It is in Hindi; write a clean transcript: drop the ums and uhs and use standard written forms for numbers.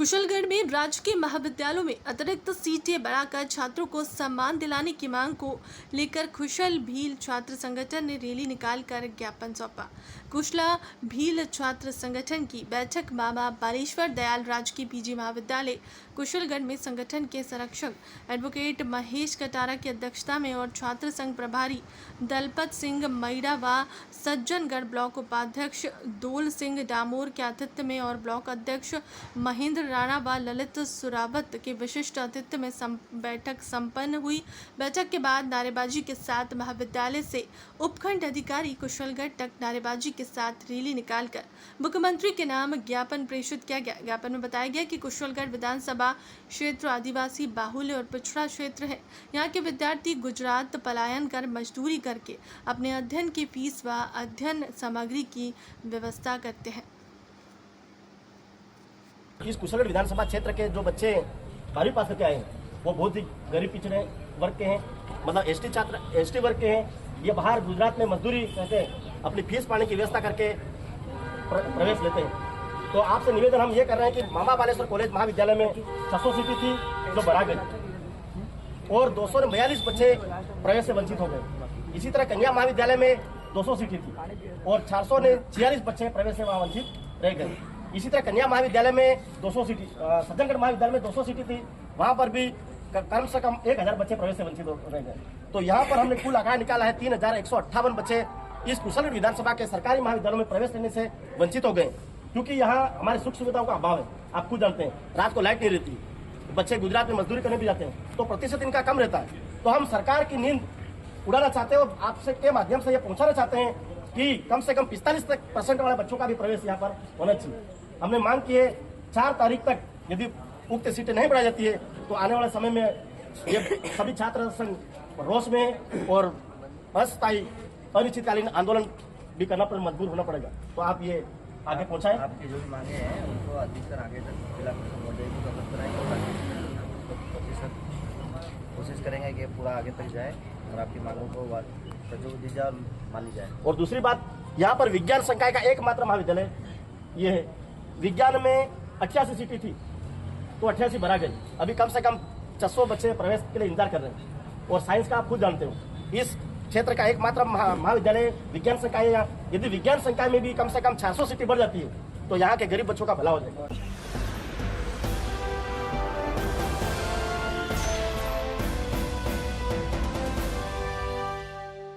कुशलगढ़ में राजकीय महाविद्यालयों में अतिरिक्त सीटें बढ़ाकर छात्रों को सम्मान दिलाने की मांग को लेकर कुशल भील छात्र संगठन ने रैली निकालकर ज्ञापन सौंपा। कुशला भील छात्र संगठन की बैठक मामा बालेश्वर दयाल राजकीय पीजी महाविद्यालय कुशलगढ़ में संगठन के संरक्षक एडवोकेट महेश कटारा की अध्यक्षता में और छात्र संघ प्रभारी दलपत सिंह मैड़ा व सज्जनगढ़ ब्लॉक उपाध्यक्ष दोल सिंह डामोर के आतिथ्य में और ब्लॉक अध्यक्ष महेंद्र राणा व ललित सुरावत के विशिष्ट आतिथ्य में बैठक संपन्न हुई। बैठक के बाद नारेबाजी के साथ महाविद्यालय से उपखंड अधिकारी कुशलगढ़ तक नारेबाजी के साथ रैली निकालकर मुख्यमंत्री के नाम ज्ञापन प्रेषित किया गया। ज्ञापन में बताया गया कि कुशलगढ़ विधानसभा क्षेत्र आदिवासी बाहुल्य और पिछड़ा क्षेत्र है। यहाँ के विद्यार्थी गुजरात पलायन कर मजदूरी करके अपने अध्ययन की फीस व अध्ययन सामग्री की व्यवस्था करते हैं। इस कुशलगढ़ विधानसभा क्षेत्र के जो बच्चे 12वीं पास करके आए हैं वो बहुत ही गरीब पिछड़े वर्ग के हैं, मतलब एसटी वर्ग के हैं। ये बाहर गुजरात में मजदूरी करके अपनी फीस पाने की व्यवस्था करके प्रवेश लेते हैं। तो आपसे निवेदन हम ये कर रहे हैं कि मामा बालेश्वर कॉलेज महाविद्यालय में 600 सीटें थी जो बढ़ा गई और 242 बच्चे प्रवेश से वंचित हो गए। इसी तरह कन्या महाविद्यालय में 200 सीटें थी और 446 बच्चे प्रवेश से वहाँ वंचित रह गए। इसी तरह कन्या महाविद्यालय में 200 सीटें, सज्जनगढ़ महाविद्यालय में 200 सीटें थी, वहाँ पर भी कम से कम 1000 बच्चे प्रवेश से वंचित रह गए। तो यहाँ पर हमने कुल आंकड़ा निकाला है 3158 बच्चे इस कुशलगढ़ विधानसभा के सरकारी महाविद्यालयों में प्रवेश लेने से वंचित हो गए, क्योंकि यहाँ हमारी सुख सुविधाओं का अभाव है। आप खुद जानते हैं, रात को लाइट नहीं रहती, बच्चे गुजरात में मजदूरी करने भी जाते हैं तो प्रतिशत इनका कम रहता है। तो हम सरकार की नींद उड़ाना चाहते हैं और आपसे के माध्यम से ये पहुंचाना चाहते हैं कि कम से कम 45% वाले बच्चों का भी प्रवेश यहाँ पर होना चाहिए। हमने मांग की है 4 तारीख तक यदि उक्त सीटें नहीं बढ़ाई जाती है तो आने वाले समय में ये सभी छात्र संघ रोष में और अस्थायी अनिश्चितकालीन आंदोलन भी करना पर मजबूर होना पड़ेगा। तो आप ये आगे पहुंचाएं। आपकी जो भी मांगे हैं उनको अधिकतर आगे तक जिला प्रतिशत कोशिश करेंगे कि पूरा आगे तक जाए और आपकी मांगों को तवज्जो दी जाए और मान ली जाए। और दूसरी बात, यहाँ पर विज्ञान संकाय का एकमात्र महाविद्यालय ये है। विज्ञान में 88 सीटें थी तो 88 भरा गई। अभी कम से कम 600 बच्चे प्रवेश के लिए इंतजार कर रहे हैं और साइंस का आप खुद जानते हो इस क्षेत्र का एकमात्र महाविद्यालय विज्ञान संकाय है। यदि विज्ञान संकाय में भी कम से कम 400 सीटें बढ़ जाती है तो यहाँ के गरीब बच्चों का भला हो जाएगा।